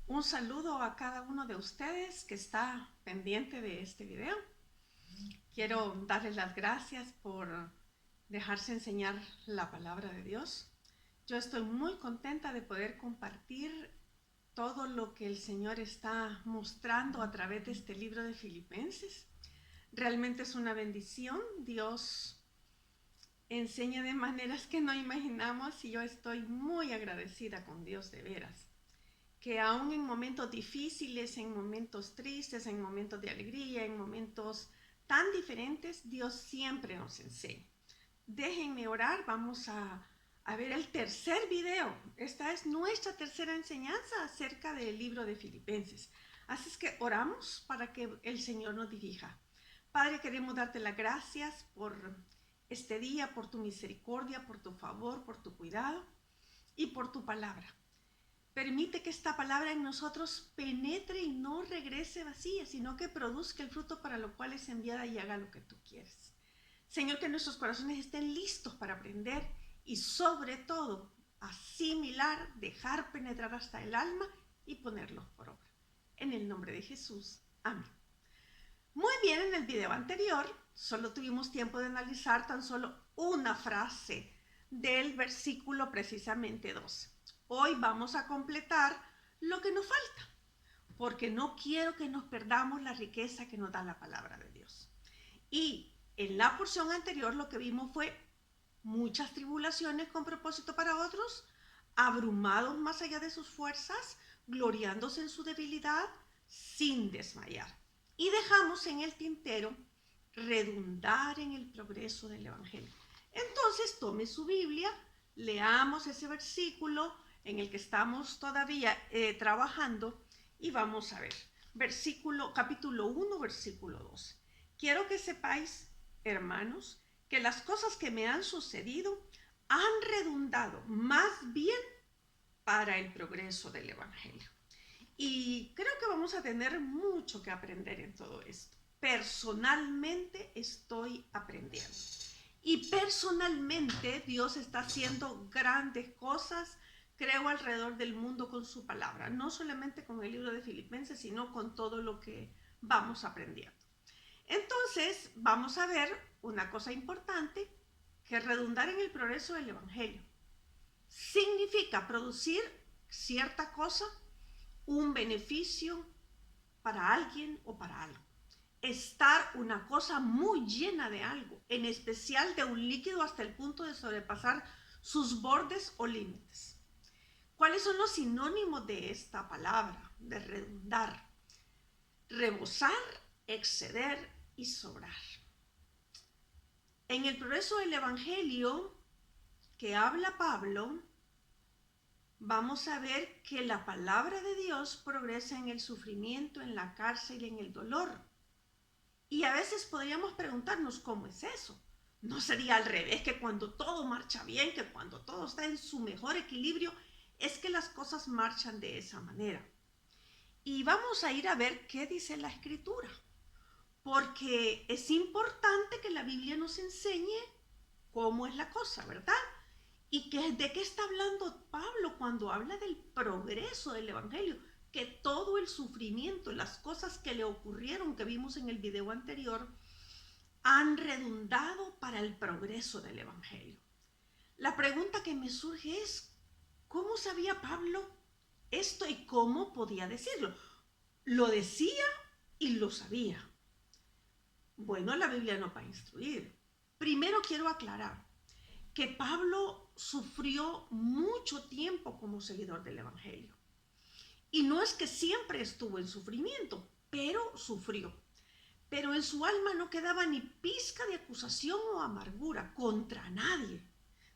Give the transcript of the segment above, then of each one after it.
Un saludo a cada uno de ustedes que está pendiente de este video. Quiero darles las gracias por dejarse enseñar la palabra de Dios. Yo estoy muy contenta de poder compartir todo lo que el Señor está mostrando a través de este libro de Filipenses. Realmente es una bendición. Dios enseña de maneras que no imaginamos y yo estoy muy agradecida con Dios de veras. Que aún en momentos difíciles, en momentos tristes, en momentos de alegría, en momentos tan diferentes, Dios siempre nos enseña. Déjenme orar, vamos a ver el tercer video. Esta es nuestra tercera enseñanza acerca del libro de Filipenses. Así es que oramos para que el Señor nos dirija. Padre, queremos darte las gracias por este día, por tu misericordia, por tu favor, por tu cuidado y por tu palabra. Permite que esta palabra en nosotros penetre y no regrese vacía, sino que produzca el fruto para lo cual es enviada y haga lo que tú quieres. Señor, que nuestros corazones estén listos para aprender y sobre todo asimilar, dejar penetrar hasta el alma y ponerlos por obra. En el nombre de Jesús. Amén. Muy bien, en el video anterior solo tuvimos tiempo de analizar tan solo una frase del versículo precisamente 12. Hoy vamos a completar lo que nos falta, porque no quiero que nos perdamos la riqueza que nos da la palabra de Dios. Y en la porción anterior lo que vimos fue muchas tribulaciones con propósito para otros, abrumados más allá de sus fuerzas, gloriándose en su debilidad, sin desmayar. Y dejamos en el tintero redundar en el progreso del Evangelio. Entonces tome su Biblia, leamos ese versículo en el que estamos todavía trabajando y vamos a ver. Capítulo 1, versículo 2. Quiero que sepáis, hermanos, que las cosas que me han sucedido han redundado más bien para el progreso del Evangelio. Y creo que vamos a tener mucho que aprender en todo esto. Personalmente estoy aprendiendo. Y personalmente Dios está haciendo grandes cosas, creo, alrededor del mundo con su palabra. No solamente con el libro de Filipenses, sino con todo lo que vamos aprendiendo. Entonces, vamos a ver una cosa importante, que redundar en el progreso del Evangelio significa producir cierta cosa, un beneficio para alguien o para algo. Estar una cosa muy llena de algo, en especial de un líquido hasta el punto de sobrepasar sus bordes o límites. ¿Cuáles son los sinónimos de esta palabra, de redundar? Rebosar, exceder y sobrar. En el progreso del Evangelio que habla Pablo, vamos a ver que la palabra de Dios progresa en el sufrimiento, en la cárcel y en el dolor. Y a veces podríamos preguntarnos, ¿cómo es eso? ¿No sería al revés, que cuando todo marcha bien, que cuando todo está en su mejor equilibrio, es que las cosas marchan de esa manera? Y vamos a ir a ver qué dice la Escritura, porque es importante que la Biblia nos enseñe cómo es la cosa, ¿verdad? ¿Y de qué está hablando Pablo cuando habla del progreso del Evangelio? Que todo el sufrimiento, las cosas que le ocurrieron, que vimos en el video anterior, han redundado para el progreso del Evangelio. La pregunta que me surge es, ¿cómo sabía Pablo esto y cómo podía decirlo? Lo decía y lo sabía. Bueno, la Biblia no va a instruir. Primero quiero aclarar que Pablo sufrió mucho tiempo como seguidor del Evangelio. Y no es que siempre estuvo en sufrimiento, pero sufrió. Pero en su alma no quedaba ni pizca de acusación o amargura contra nadie,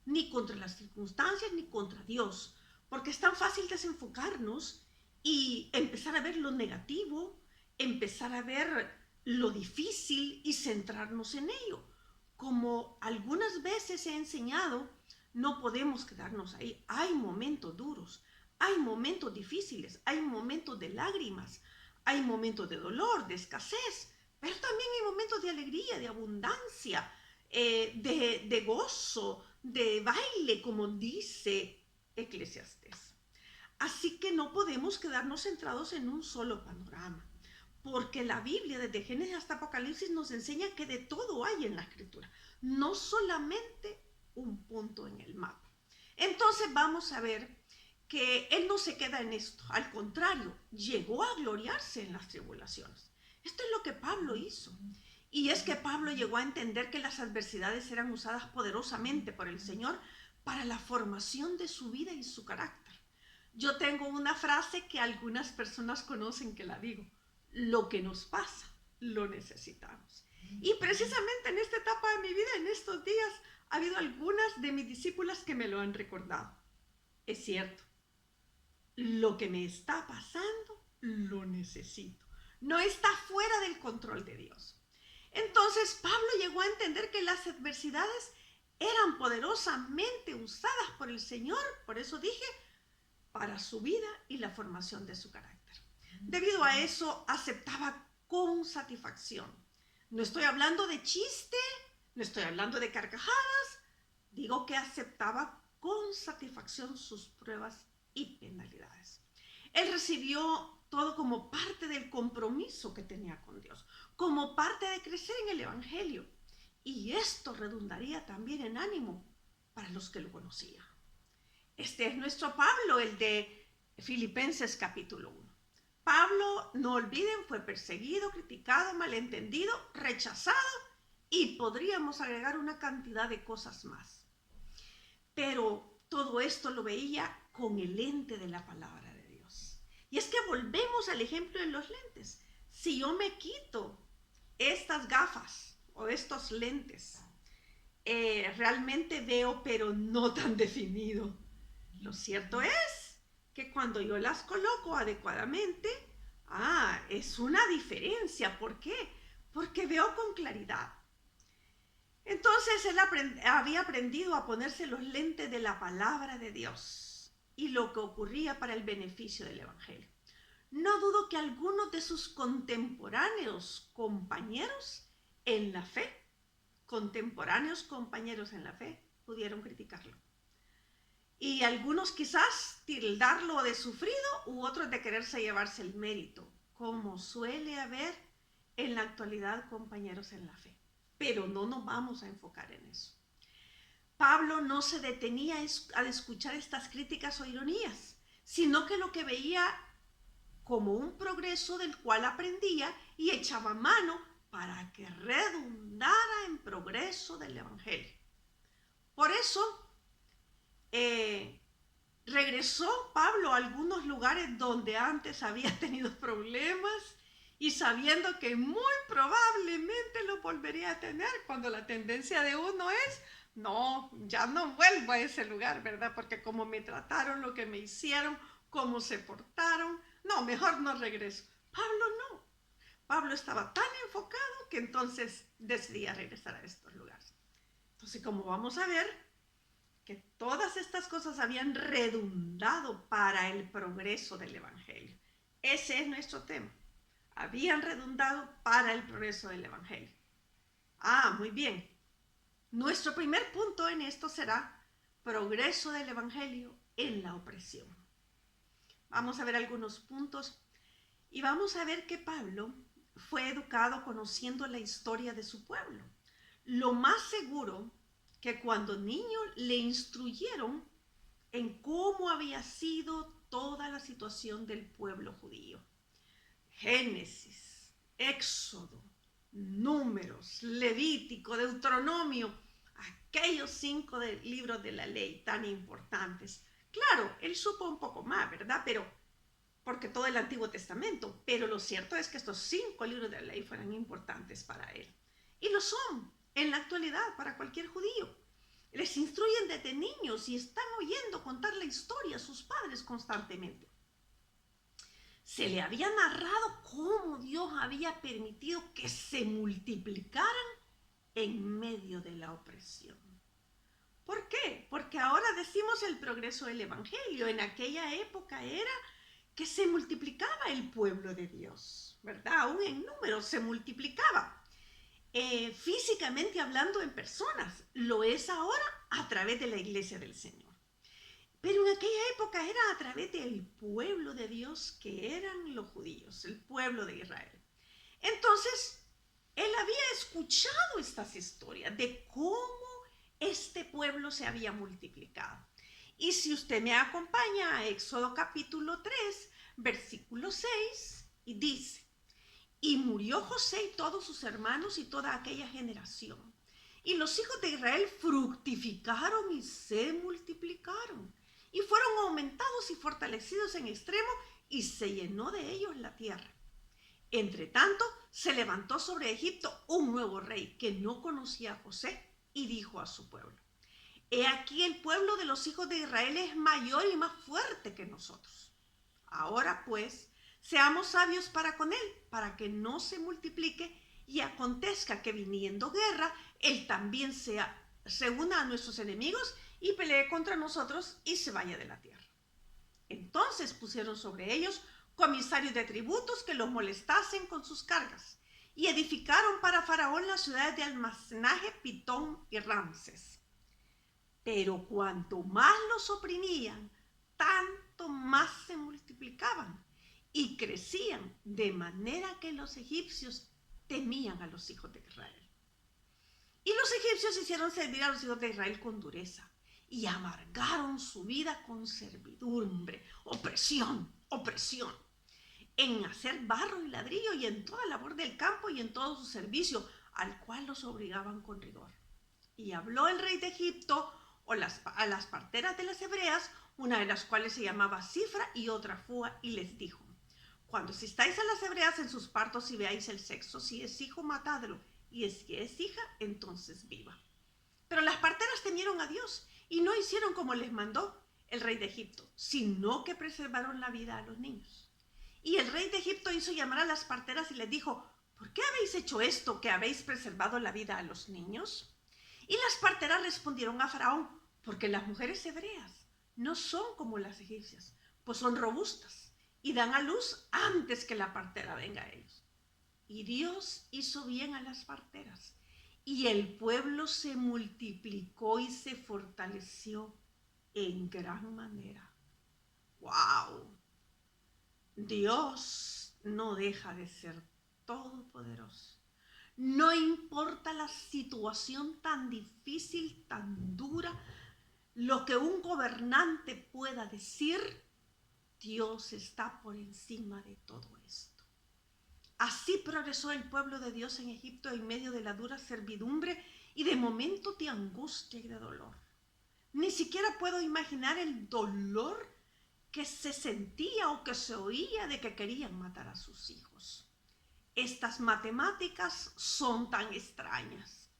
ni contra las circunstancias, ni contra Dios, porque es tan fácil desenfocarnos y empezar a ver lo negativo, empezar a ver lo difícil y centrarnos en ello. Como algunas veces he enseñado, no podemos quedarnos ahí. Hay momentos duros, hay momentos difíciles, hay momentos de lágrimas, hay momentos de dolor, de escasez, pero también hay momentos de alegría, de abundancia, de gozo, de baile, como dice Eclesiastés. Así que no podemos quedarnos centrados en un solo panorama, porque la Biblia, desde Génesis hasta Apocalipsis, nos enseña que de todo hay en la Escritura, no solamente un punto en el mapa. Entonces vamos a ver que Él no se queda en esto, al contrario, llegó a gloriarse en las tribulaciones. Esto es lo que Pablo hizo. Y es que Pablo llegó a entender que las adversidades eran usadas poderosamente por el Señor para la formación de su vida y su carácter. Yo tengo una frase que algunas personas conocen que la digo: lo que nos pasa, lo necesitamos. Y precisamente en esta etapa de mi vida, en estos días, ha habido algunas de mis discípulas que me lo han recordado. Es cierto, lo que me está pasando, lo necesito. No está fuera del control de Dios. Entonces Pablo llegó a entender que las adversidades eran poderosamente usadas por el Señor, por eso dije, para su vida y la formación de su carácter. Debido a eso, aceptaba con satisfacción. No estoy hablando de chiste, no estoy hablando de carcajadas, digo que aceptaba con satisfacción sus pruebas y penalidades. Él recibió todo como parte del compromiso que tenía con Dios, como parte de crecer en el Evangelio. Y esto redundaría también en ánimo para los que lo conocían. Este es nuestro Pablo, el de Filipenses capítulo 1. Pablo, no olviden, fue perseguido, criticado, malentendido, rechazado y podríamos agregar una cantidad de cosas más. Pero todo esto lo veía con el lente de la palabra de Dios. Y es que volvemos al ejemplo de los lentes. Si yo me quito estas gafas o estos lentes, realmente veo, pero no tan definido. Lo cierto es que cuando yo las coloco adecuadamente, es una diferencia. ¿Por qué? Porque veo con claridad. Entonces él había aprendido a ponerse los lentes de la palabra de Dios y lo que ocurría para el beneficio del Evangelio. No dudo que algunos de sus contemporáneos compañeros en la fe, pudieron criticarlo. Y algunos quizás tildarlo de sufrido u otros de quererse llevarse el mérito, como suele haber en la actualidad compañeros en la fe. Pero no nos vamos a enfocar en eso. Pablo no se detenía a escuchar estas críticas o ironías, sino que lo que veía como un progreso del cual aprendía y echaba mano para que redundara en progreso del Evangelio. Por eso regresó Pablo a algunos lugares donde antes había tenido problemas y sabiendo que muy probablemente lo volvería a tener, cuando la tendencia de uno es: no, ya no vuelvo a ese lugar, ¿verdad? Porque como me trataron, lo que me hicieron, cómo se portaron, no, mejor no regreso. Pablo no. Pablo estaba tan enfocado que entonces decidía regresar a estos lugares. Entonces, como vamos a ver, que todas estas cosas habían redundado para el progreso del Evangelio. Ese es nuestro tema. Habían redundado para el progreso del Evangelio. Muy bien. Nuestro primer punto en esto será progreso del Evangelio en la opresión. Vamos a ver algunos puntos y vamos a ver que Pablo fue educado conociendo la historia de su pueblo. Lo más seguro que cuando niño le instruyeron en cómo había sido toda la situación del pueblo judío. Génesis, Éxodo, Números, Levítico, Deuteronomio, aquellos 5 libros de la ley tan importantes. Claro, él supo un poco más, ¿verdad? Porque todo el Antiguo Testamento, pero lo cierto es que estos 5 libros de la ley fueran importantes para él. Y lo son en la actualidad para cualquier judío. Les instruyen desde niños y están oyendo contar la historia a sus padres constantemente. Se le había narrado cómo Dios había permitido que se multiplicaran en medio de la opresión. ¿Por qué? Porque ahora decimos el progreso del Evangelio. En aquella época era que se multiplicaba el pueblo de Dios, ¿verdad? Aún en números se multiplicaba. Físicamente hablando, en personas, lo es ahora a través de la iglesia del Señor. Pero en aquella época era a través del pueblo de Dios, que eran los judíos, el pueblo de Israel. Entonces, él había escuchado estas historias de cómo este pueblo se había multiplicado. Y si usted me acompaña a Éxodo capítulo 3, versículo 6, y dice: y murió José y todos sus hermanos y toda aquella generación. Y los hijos de Israel fructificaron y se multiplicaron, y fueron aumentados y fortalecidos en extremo, y se llenó de ellos la tierra. Entre tanto, se levantó sobre Egipto un nuevo rey que no conocía a José, y dijo a su pueblo: he aquí el pueblo de los hijos de Israel es mayor y más fuerte que nosotros. Ahora pues, seamos sabios para con él, para que no se multiplique y acontezca que viniendo guerra, él también se una a nuestros enemigos y pelee contra nosotros y se vaya de la tierra. Entonces pusieron sobre ellos comisarios de tributos que los molestasen con sus cargas, y edificaron para Faraón las ciudades de almacenaje Pitón y Ramses. Pero cuanto más los oprimían, tanto más se multiplicaban y crecían, de manera que los egipcios temían a los hijos de Israel. Y los egipcios hicieron servir a los hijos de Israel con dureza, y amargaron su vida con servidumbre, opresión, en hacer barro y ladrillo, y en toda labor del campo, y en todo su servicio, al cual los obligaban con rigor. Y habló el rey de Egipto a las parteras de las hebreas, una de las cuales se llamaba Cifra y otra Fua, y les dijo: cuando asistáis a las hebreas en sus partos y veáis el sexo, si es hijo, matadlo, y si es hija, entonces viva. Pero las parteras temieron a Dios y no hicieron como les mandó el rey de Egipto, sino que preservaron la vida a los niños. Y el rey de Egipto hizo llamar a las parteras y les dijo: ¿por qué habéis hecho esto, que habéis preservado la vida a los niños? Y las parteras respondieron a Faraón: porque las mujeres hebreas no son como las egipcias, pues son robustas y dan a luz antes que la partera venga a ellos. Y Dios hizo bien a las parteras, y el pueblo se multiplicó y se fortaleció en gran manera. ¡Wow! Dios no deja de ser todopoderoso. No importa la situación tan difícil, tan dura, lo que un gobernante pueda decir, Dios está por encima de todo esto. Así progresó el pueblo de Dios en Egipto en medio de la dura servidumbre y de momentos de angustia y de dolor. Ni siquiera puedo imaginar el dolor que se sentía o que se oía de que querían matar a sus hijos. Estas matemáticas son tan extrañas,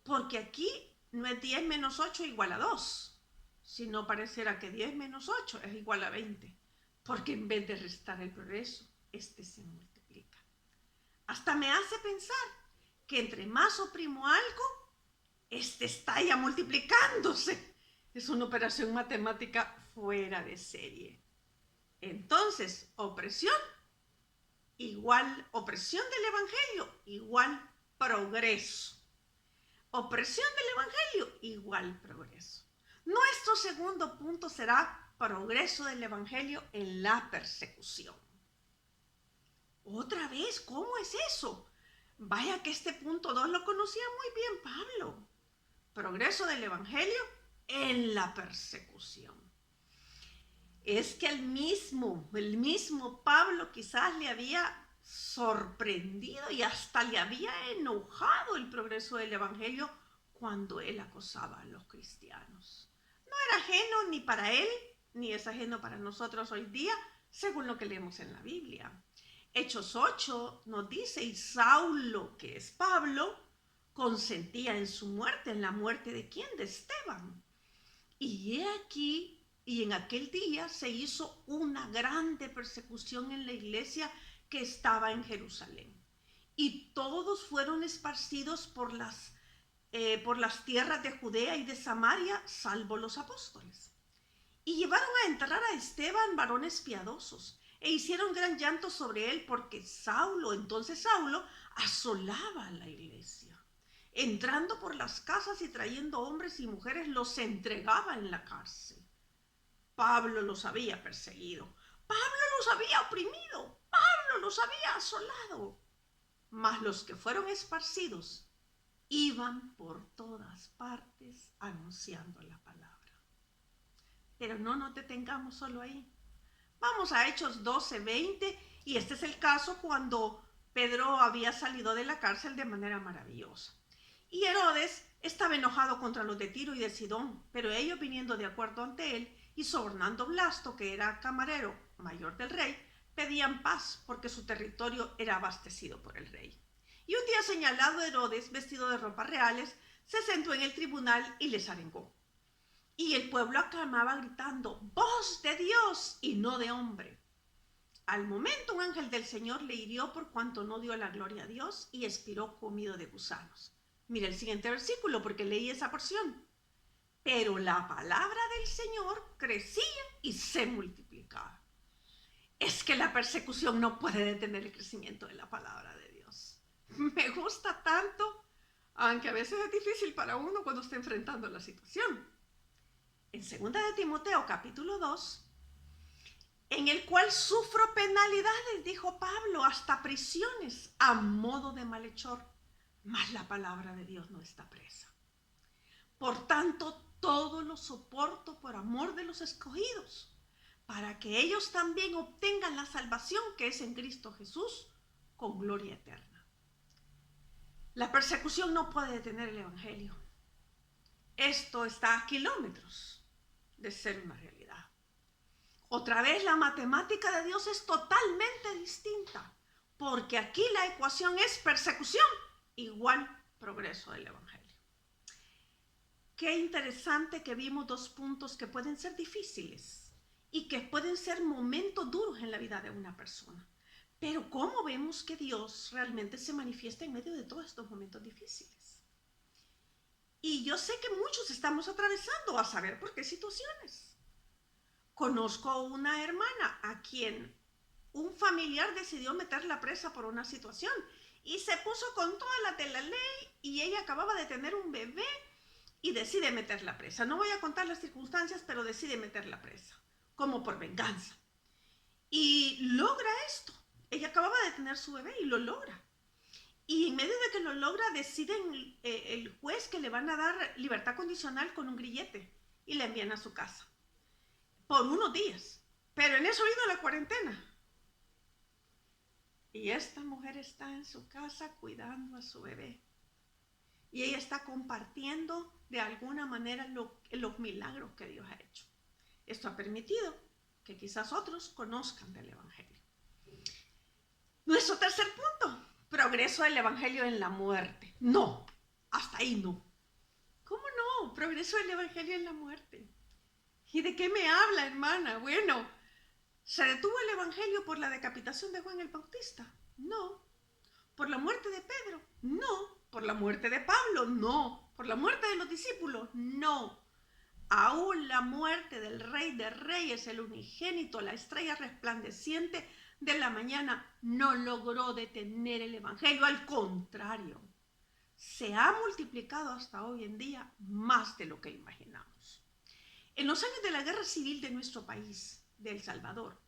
porque aquí no es 10 menos 8 igual a 2, sino pareciera que 10 menos 8 es igual a 20, porque en vez de restar el progreso, este se multiplica. Hasta me hace pensar que entre más oprimo algo, este está ya multiplicándose. Es una operación matemática fuera de serie. Entonces, opresión del Evangelio igual progreso. Opresión del Evangelio igual progreso. Nuestro segundo punto será progreso del Evangelio en la persecución. Otra vez, ¿cómo es eso? Vaya que este punto 2 lo conocía muy bien Pablo. Progreso del Evangelio en la persecución. Es que el mismo Pablo quizás le había sorprendido y hasta le había enojado el progreso del Evangelio cuando él acosaba a los cristianos. No era ajeno ni para él, ni es ajeno para nosotros hoy día, según lo que leemos en la Biblia. Hechos 8 nos dice: y Saulo, que es Pablo, consentía en su muerte, en la muerte de ¿quién? De Esteban. Y he aquí, y en aquel día se hizo una grande persecución en la iglesia que estaba en Jerusalén. Y todos fueron esparcidos por las tierras de Judea y de Samaria, salvo los apóstoles. Y llevaron a enterrar a Esteban varones piadosos, e hicieron gran llanto sobre él, porque entonces Saulo, asolaba a la iglesia. Entrando por las casas y trayendo hombres y mujeres, los entregaba en la cárcel. Pablo los había perseguido, Pablo los había oprimido, Pablo los había asolado. Mas los que fueron esparcidos iban por todas partes anunciando la palabra. Pero no nos detengamos solo ahí. Vamos a Hechos 12:20, y este es el caso cuando Pedro había salido de la cárcel de manera maravillosa. Y Herodes estaba enojado contra los de Tiro y de Sidón, pero ellos, viniendo de acuerdo ante él y sobornando Blasto, que era camarero mayor del rey, pedían paz porque su territorio era abastecido por el rey. Y un día señalado, Herodes, vestido de ropas reales, se sentó en el tribunal y les arengó. Y el pueblo aclamaba gritando: voz de Dios y no de hombre. Al momento un ángel del Señor le hirió por cuanto no dio la gloria a Dios y expiró comido de gusanos. Mira el siguiente versículo porque leí esa porción. Pero la palabra del Señor crecía y se multiplicaba. Es que la persecución no puede detener el crecimiento de la palabra de Dios. Me gusta tanto, aunque a veces es difícil para uno cuando está enfrentando la situación. En 2 de Timoteo capítulo 2, en el cual sufro penalidades, dijo Pablo, hasta prisiones, a modo de malhechor, mas la palabra de Dios no está presa. Por tanto, todo lo soporto por amor de los escogidos, para que ellos también obtengan la salvación que es en Cristo Jesús, con gloria eterna. La persecución no puede detener el evangelio. Esto está a kilómetros de ser una realidad. Otra vez, la matemática de Dios es totalmente distinta, porque aquí la ecuación es persecución igual progreso del evangelio. Qué interesante que vimos dos puntos que pueden ser difíciles y que pueden ser momentos duros en la vida de una persona. Pero ¿cómo vemos que Dios realmente se manifiesta en medio de todos estos momentos difíciles? Y yo sé que muchos estamos atravesando, a saber por qué situaciones. Conozco una hermana a quien un familiar decidió meterla presa por una situación y se puso con todas las de la ley, y ella acababa de tener un bebé y decide meterla presa. No voy a contar las circunstancias, pero decide meterla presa, como por venganza. Y logra esto. Ella acababa de tener su bebé y lo logra. Y en medio de que lo logra, deciden el juez que le van a dar libertad condicional con un grillete y la envían a su casa por unos días. Pero en eso vino la cuarentena. Y esta mujer está en su casa cuidando a su bebé. Y ella está compartiendo de alguna manera los milagros que Dios ha hecho. Esto ha permitido que quizás otros conozcan del evangelio. Nuestro tercer punto: progreso del evangelio en la muerte. No, hasta ahí no. ¿Cómo no? Progreso del evangelio en la muerte. ¿Y de qué me habla, hermana? Bueno, ¿se detuvo el evangelio por la decapitación de Juan el Bautista? No. ¿Por la muerte de Pedro? No. ¿Por la muerte de Pablo? No. ¿Por la muerte de los discípulos? No. Aún la muerte del Rey de Reyes, el unigénito, la estrella resplandeciente de la mañana, no logró detener el evangelio. Al contrario, se ha multiplicado hasta hoy en día más de lo que imaginamos. En los años de la guerra civil de nuestro país, de El Salvador,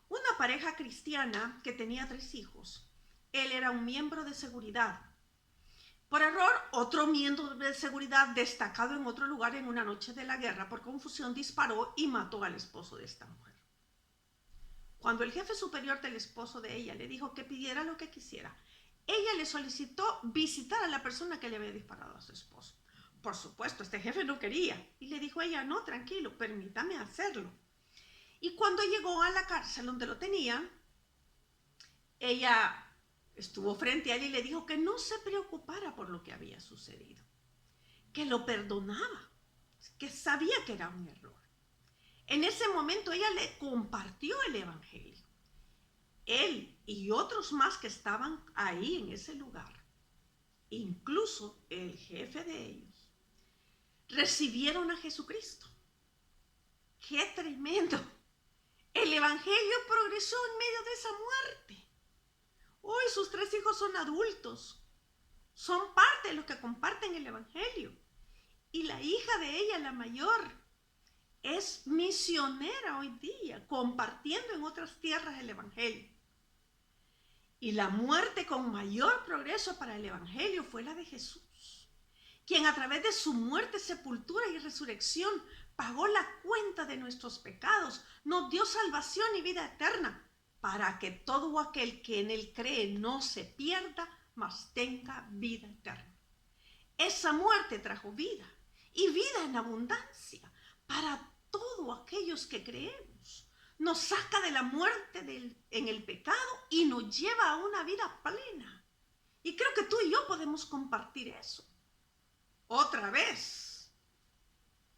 una pareja cristiana que tenía 3 hijos, él era un miembro de seguridad. Por error, otro miembro de seguridad destacado en otro lugar en una noche de la guerra, por confusión, disparó y mató al esposo de esta mujer. Cuando el jefe superior del esposo de ella le dijo que pidiera lo que quisiera, ella le solicitó visitar a la persona que le había disparado a su esposo. Por supuesto, este jefe no quería, y le dijo a ella: no, tranquilo, permítame hacerlo. Y cuando llegó a la cárcel donde lo tenían, ella estuvo frente a él y le dijo que no se preocupara por lo que había sucedido, que lo perdonaba, que sabía que era un error. En ese momento ella le compartió el evangelio. Él y otros más que estaban ahí en ese lugar, incluso el jefe de ellos, recibieron a Jesucristo. ¡Qué tremendo! El evangelio progresó en medio de esa muerte. Hoy sus 3 hijos son adultos, son parte de los que comparten el evangelio. Y la hija de ella, la mayor, es misionera hoy día, compartiendo en otras tierras el Evangelio. Y la muerte con mayor progreso para el Evangelio fue la de Jesús, quien a través de su muerte, sepultura y resurrección pagó la cuenta de nuestros pecados, nos dio salvación y vida eterna, para que todo aquel que en él cree no se pierda, mas tenga vida eterna. Esa muerte trajo vida, y vida en abundancia para todos aquellos que creemos. Nos saca de la muerte en el pecado y nos lleva a una vida plena. Y creo que tú y yo podemos compartir eso. Otra vez,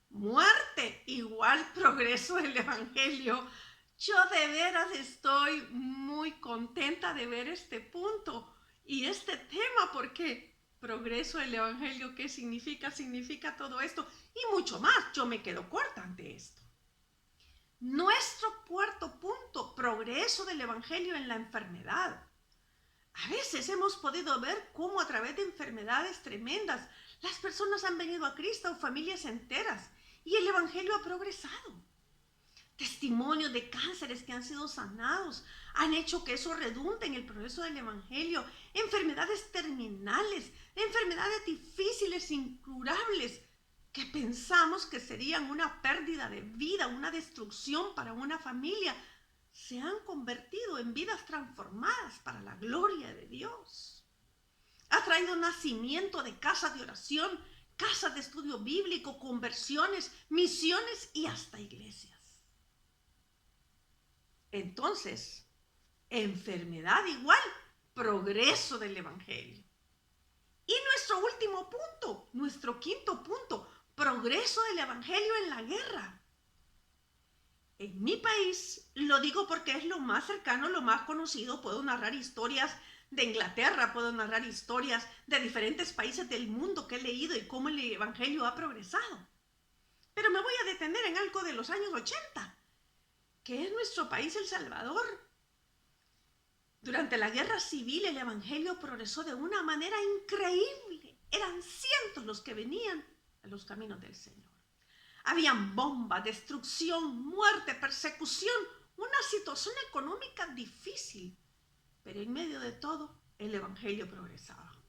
muerte igual progreso del Evangelio. Yo de veras estoy muy contenta de ver este punto y este tema, porque progreso del Evangelio, ¿qué significa? Significa todo esto y mucho más. Yo me quedo corta ante esto. Nuestro cuarto punto, progreso del Evangelio en la enfermedad. A veces hemos podido ver cómo a través de enfermedades tremendas las personas han venido a Cristo, familias enteras, y el Evangelio ha progresado. Testimonios de cánceres que han sido sanados han hecho que eso redunde en el progreso del Evangelio. Enfermedades terminales, enfermedades difíciles, incurables, que pensamos que serían una pérdida de vida, una destrucción para una familia, se han convertido en vidas transformadas para la gloria de Dios. Ha traído nacimiento de casas de oración, casas de estudio bíblico, conversiones, misiones y hasta iglesias. Entonces, enfermedad igual, progreso del Evangelio. Y nuestro último punto, nuestro quinto punto, progreso del Evangelio en la guerra. En mi país, lo digo porque es lo más cercano, lo más conocido, puedo narrar historias de Inglaterra, puedo narrar historias de diferentes países del mundo que he leído y cómo el Evangelio ha progresado. Pero me voy a detener en algo de los años 80, que es nuestro país, El Salvador. Durante la guerra civil el Evangelio progresó de una manera increíble. Eran cientos los que venían a los caminos del Señor. Habían bombas, destrucción, muerte, persecución, una situación económica difícil. Pero en medio de todo, el Evangelio progresaba.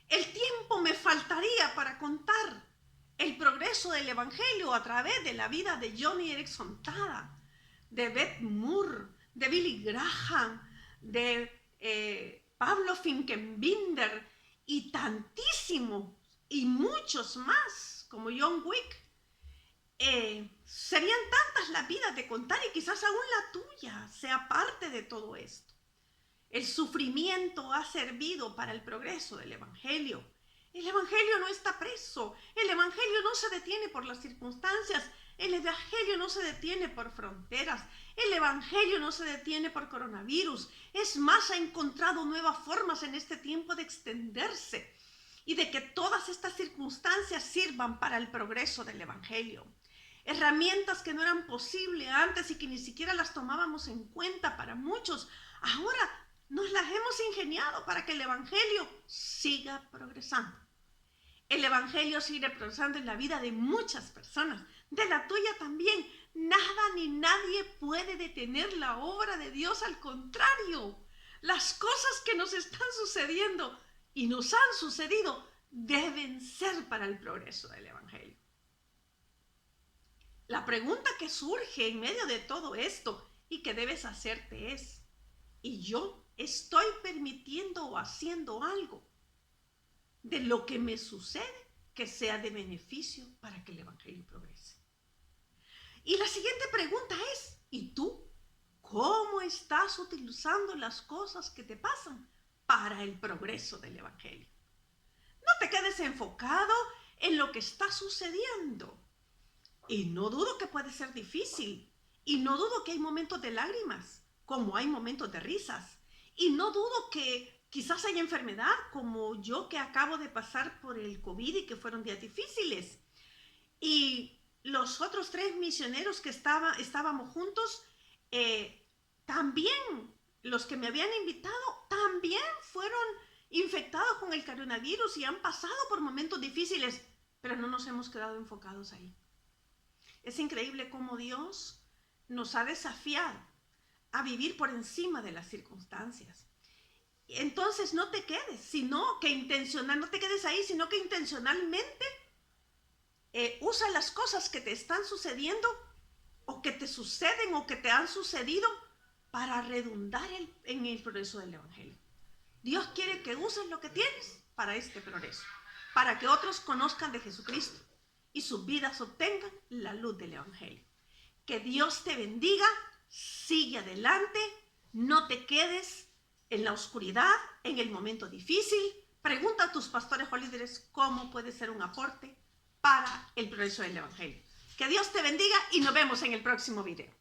El tiempo me faltaría para contar el progreso del Evangelio a través de la vida de Joni Eareckson Tada, de Beth Moore, de Billy Graham, de Pablo Finkenbinder y tantísimos y muchos más como John Wick. Serían tantas las vidas de contar y quizás aún la tuya sea parte de todo esto. El sufrimiento ha servido para el progreso del Evangelio. El Evangelio no está preso, el Evangelio no se detiene por las circunstancias, el Evangelio no se detiene por fronteras, el Evangelio no se detiene por coronavirus. Es más, ha encontrado nuevas formas en este tiempo de extenderse y de que todas estas circunstancias sirvan para el progreso del Evangelio. Herramientas que no eran posibles antes y que ni siquiera las tomábamos en cuenta para muchos, ahora nos las hemos ingeniado para que el Evangelio siga progresando. El Evangelio sigue progresando en la vida de muchas personas, de la tuya también. Nada ni nadie puede detener la obra de Dios, al contrario. Las cosas que nos están sucediendo y nos han sucedido deben ser para el progreso del Evangelio. La pregunta que surge en medio de todo esto y que debes hacerte es: ¿y yo estoy permitiendo o haciendo algo de lo que me sucede que sea de beneficio para que el Evangelio progrese? Y la siguiente pregunta es: ¿y tú cómo estás utilizando las cosas que te pasan para el progreso del Evangelio? No te quedes enfocado en lo que está sucediendo. Y no dudo que puede ser difícil. Y no dudo que hay momentos de lágrimas, como hay momentos de risas. Y no dudo que quizás haya enfermedad, como yo que acabo de pasar por el COVID y que fueron días difíciles. Y los otros 3 misioneros que estábamos juntos, también los que me habían invitado, también fueron infectados con el coronavirus y han pasado por momentos difíciles, pero no nos hemos quedado enfocados ahí. Es increíble cómo Dios nos ha desafiado a vivir por encima de las circunstancias. Entonces no te quedes, no te quedes ahí, sino que intencionalmente usa las cosas que te están sucediendo o que te suceden o que te han sucedido para redundar en el progreso del Evangelio. Dios quiere que uses lo que tienes para este progreso, para que otros conozcan de Jesucristo y sus vidas obtengan la luz del Evangelio. Que Dios te bendiga, sigue adelante, no te quedes en la oscuridad, en el momento difícil. Pregunta a tus pastores o líderes cómo puede ser un aporte para el progreso del Evangelio. Que Dios te bendiga y nos vemos en el próximo video.